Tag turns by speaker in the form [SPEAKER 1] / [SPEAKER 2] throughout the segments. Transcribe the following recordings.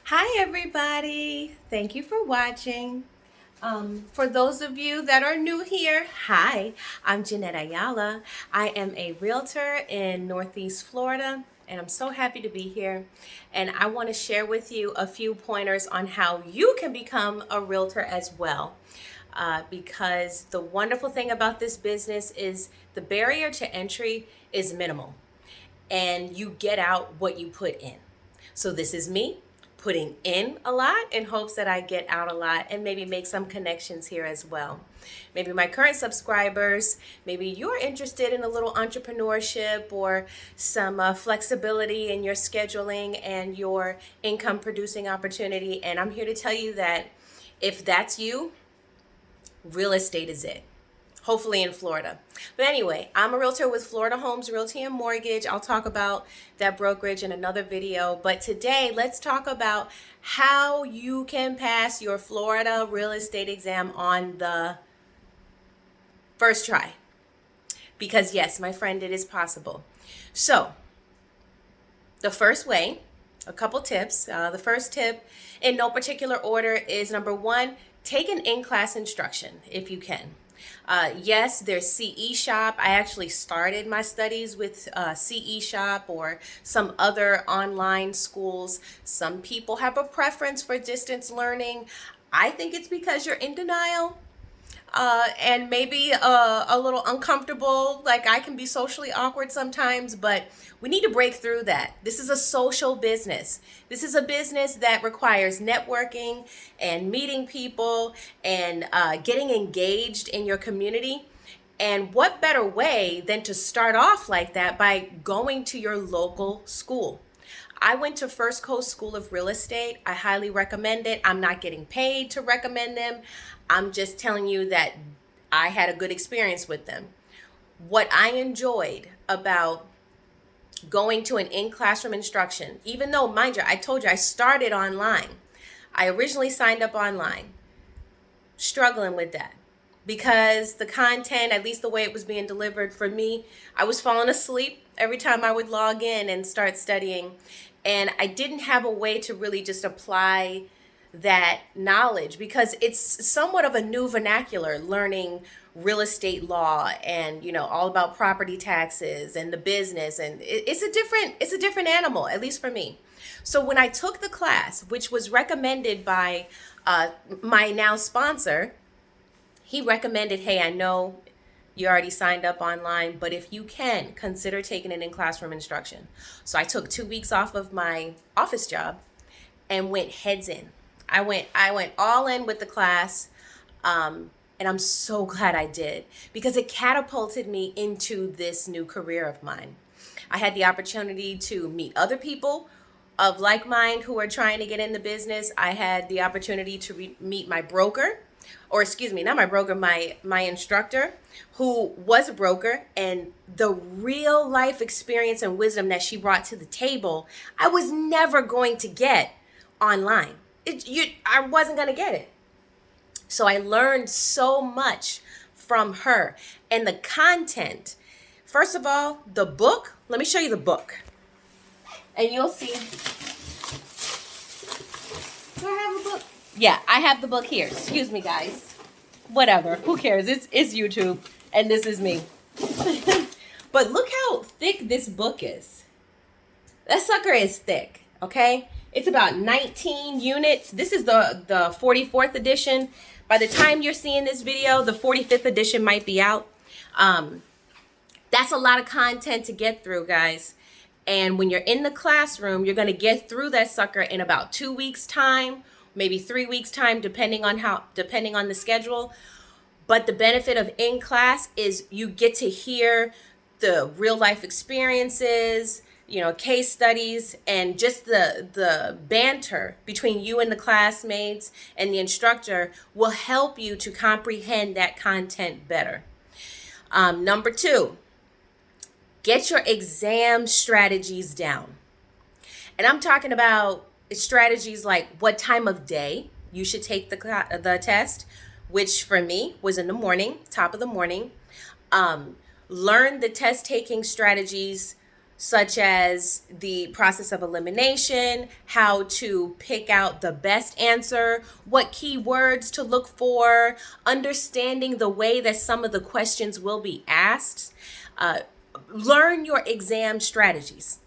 [SPEAKER 1] Hi, everybody. Thank you for watching. For those of you that are new here, hi, I'm Jeanette Ayala. I am a realtor in Northeast Florida, and I'm so happy to be here. And I want to share with you a few pointers on how you can become a realtor as well. Because the wonderful thing about this business is the barrier to entry is minimal, and you get out what you put in. So this is me putting in a lot in hopes that I get out a lot and maybe make some connections here as well. Maybe my current subscribers, maybe you're interested in a little entrepreneurship or some flexibility in your scheduling and your income producing opportunity. And I'm here to tell you that if that's you, real estate is it. Hopefully in Florida. But anyway, I'm a realtor with Florida Homes Realty and Mortgage. I'll talk about that brokerage in another video. But today, let's talk about how you can pass your Florida real estate exam on the first try. Because yes, my friend, it is possible. So, the first way, a couple tips. The first tip, in no particular order, is number one, take an in-class instruction if you can. Yes, there's CE Shop. I actually started my studies with CE Shop or some other online schools. Some people have a preference for distance learning. I think it's because you're in denial. And maybe a little uncomfortable. Like, I can be socially awkward sometimes, but we need to break through that. This is a social business. This is a business that requires networking and meeting people and getting engaged in your community. And what better way than to start off like that by going to your local school? I went to First Coast School of Real Estate. I highly recommend it. I'm not getting paid to recommend them. I'm just telling you that I had a good experience with them. What I enjoyed about going to an in-classroom instruction, even though, mind you, I told you I started online. I originally signed up online, struggling with that because the content, at least the way it was being delivered for me, I was falling asleep every time I would log in and start studying. And I didn't have a way to really just apply that knowledge because it's somewhat of a new vernacular, learning real estate law and all about property taxes and the business, and it's a different animal, at least for me. So when I took the class, which was recommended by my now sponsor, he recommended, hey, I know you already signed up online, but if you can, consider taking an in-classroom instruction. So I took 2 weeks off of my office job and went heads in. I went all in with the class, and I'm so glad I did because it catapulted me into this new career of mine. I had the opportunity to meet other people of like mind who are trying to get in the business. I had the opportunity to meet my broker, or excuse me, not my broker, my instructor, who was a broker, and the real life experience and wisdom that she brought to the table, I was never going to get online. I wasn't going to get it. So I learned so much from her. And the content, first of all, the book, let me show you the book. And you'll see. Do I have a book? Yeah, I have the book here. Excuse me, guys. Whatever. Who cares? It's YouTube. And this is me. But look how thick this book is. That sucker is thick, okay? It's about 19 units. This is the 44th edition. By the time you're seeing this video, the 45th edition might be out. That's a lot of content to get through, guys. And when you're in the classroom, you're going to get through that sucker in about 2 weeks' time, maybe 3 weeks' time, depending on the schedule. But the benefit of in class is you get to hear the real life experiences, case studies, and just the banter between you and the classmates and the instructor will help you to comprehend that content better. Number two, get your exam strategies down. And I'm talking about strategies like what time of day you should take the test, which for me was in the morning, top of the morning. Learn the test taking strategies such as the process of elimination, how to pick out the best answer, what keywords to look for, understanding the way that some of the questions will be asked. Learn your exam strategies.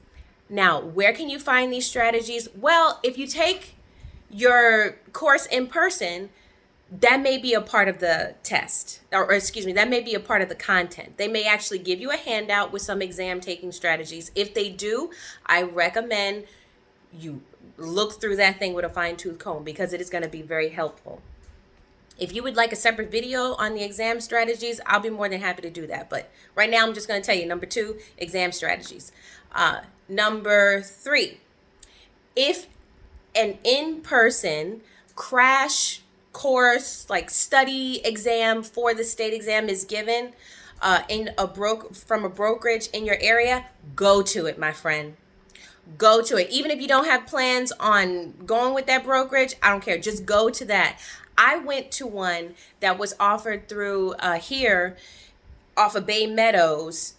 [SPEAKER 1] Now, where can you find these strategies? Well, if you take your course in person, that may be a part of the test, or excuse me, that may be a part of the content. They may actually give you a handout with some exam taking strategies. If they do, I recommend you look through that thing with a fine-tooth comb, because it is going to be very helpful. If you would like a separate video on the exam strategies, I'll be more than happy to do that. But right now, I'm just going to tell you, number 2, exam strategies. Number 3, if an in-person crash course, like study exam for the state exam is given from a brokerage in your area, go to it, my friend. Go to it. Even if you don't have plans on going with that brokerage, I don't care. Just go to that. I went to one that was offered through here off of Bay Meadows,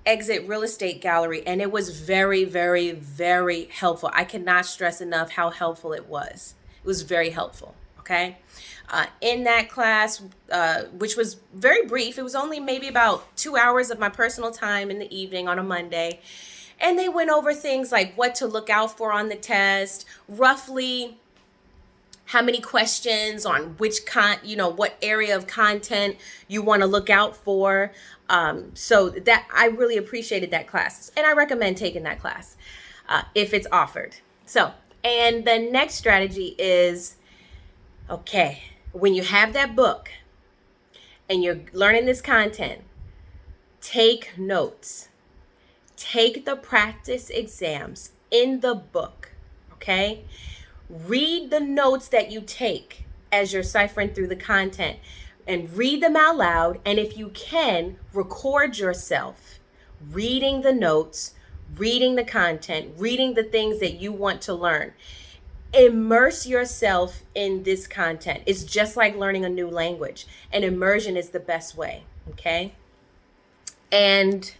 [SPEAKER 1] Exit Real Estate Gallery, and it was very, very, very helpful. I cannot stress enough how helpful it was. It was very helpful. Okay. In that class, which was very brief, it was only maybe about 2 hours of my personal time in the evening on a Monday. And they went over things like what to look out for on the test, roughly how many questions on which what area of content you want to look out for. So that I really appreciated that class, and I recommend taking that class if it's offered. So, and the next strategy is, okay, when you have that book and you're learning this content, take notes. Take the practice exams in the book, okay? Read the notes that you take as you're ciphering through the content, and read them out loud. And if you can, record yourself reading the notes, reading the content, reading the things that you want to learn. Immerse yourself in this content. It's just like learning a new language, and immersion is the best way, okay? And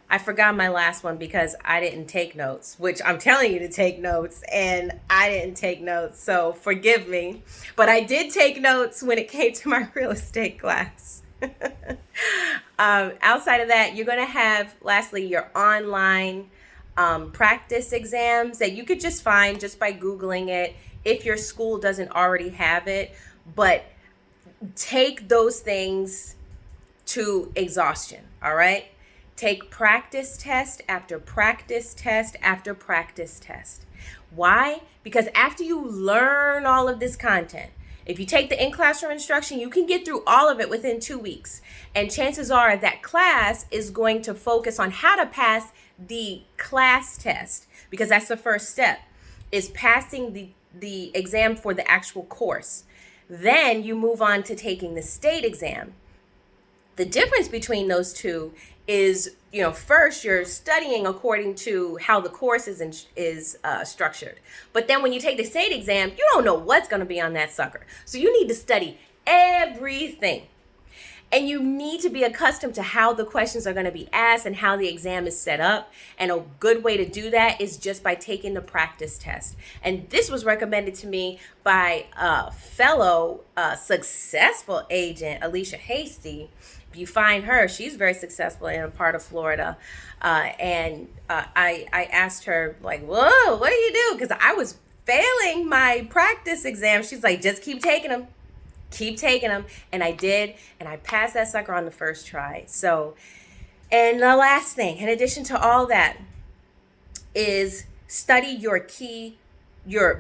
[SPEAKER 1] I forgot my last one because I didn't take notes, which I'm telling you to take notes, and I didn't take notes, so forgive me. But I did take notes when it came to my real estate class. Outside of that, you're going to have, lastly, your online practice exams that you could just find just by Googling it if your school doesn't already have it. But take those things to exhaustion, all right? Take practice test after practice test after practice test. Why? Because after you learn all of this content, if you take the in-classroom instruction, you can get through all of it within 2 weeks. And chances are that class is going to focus on how to pass the class test, because that's the first step, is passing the exam for the actual course. Then you move on to taking the state exam. The difference between those two is, first you're studying according to how the course is structured. But then when you take the state exam, you don't know what's going to be on that sucker. So you need to study everything. And you need to be accustomed to how the questions are going to be asked and how the exam is set up. And a good way to do that is just by taking the practice test. And this was recommended to me by a fellow successful agent, Alicia Hasty. If you find her, she's very successful in a part of Florida. I asked her, like, whoa, what do you do? Because I was failing my practice exam. She's like, just keep taking them. Keep taking them. And I did. And I passed that sucker on the first try. So, and the last thing, in addition to all that, is study your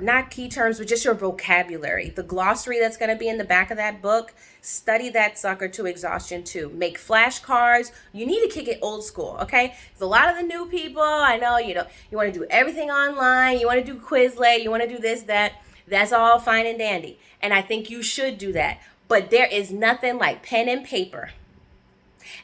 [SPEAKER 1] not key terms, but just your vocabulary. The glossary that's going to be in the back of that book, study that sucker to exhaustion too. Make flashcards. You need to kick it old school, okay? There's a lot of the new people, I know, you want to do everything online. You want to do Quizlet. You want to do this, that. That's all fine and dandy. And I think you should do that. But there is nothing like pen and paper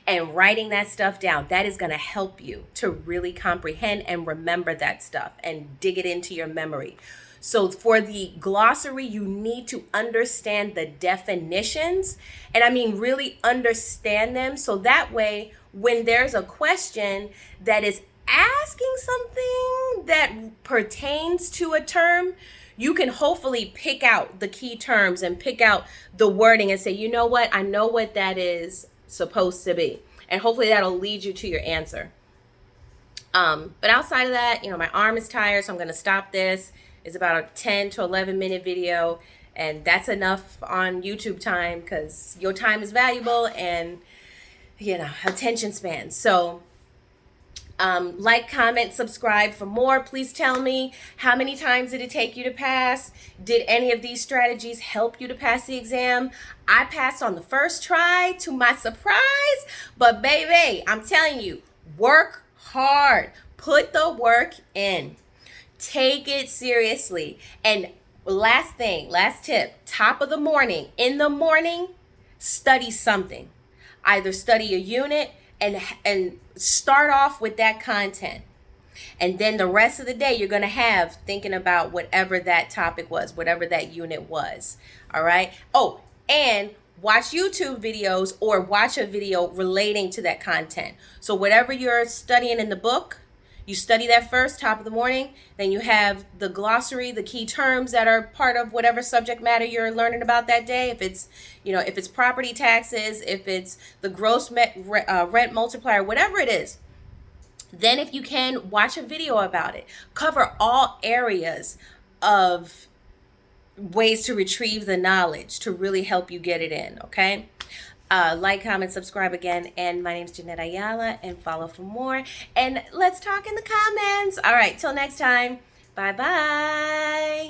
[SPEAKER 1] and writing that stuff down. That is going to help you to really comprehend and remember that stuff and dig it into your memory. So for the glossary, you need to understand the definitions, and I mean really understand them, so that way when there's a question that is asking something that pertains to a term, you can hopefully pick out the key terms and pick out the wording and say, you know what, I know what that is supposed to be. And hopefully that'll lead you to your answer. But outside of that, my arm is tired, so I'm going to stop this. It's about a 10 to 11 minute video, and that's enough on YouTube time because your time is valuable and, attention span. So like, comment, subscribe for more. Please tell me, how many times did it take you to pass? Did any of these strategies help you to pass the exam? I passed on the first try, to my surprise. But baby, I'm telling you, work hard. Put the work in. Take it seriously. And last tip, top of the morning, in the morning, study something. Either study a unit and start off with that content. And then the rest of the day you're going to have thinking about whatever that topic was, whatever that unit was. All right? Oh, and watch YouTube videos or watch a video relating to that content. So whatever you're studying in the book, you study that first, top of the morning. Then you have the glossary, the key terms that are part of whatever subject matter you're learning about that day. If it's property taxes, if it's the gross rent multiplier, whatever it is. Then if you can, watch a video about it. Cover all areas of ways to retrieve the knowledge to really help you get it in, okay? Like, comment, subscribe again. And my name's Jeanette Ayala, and follow for more. And let's talk in the comments. All right, till next time. Bye-bye.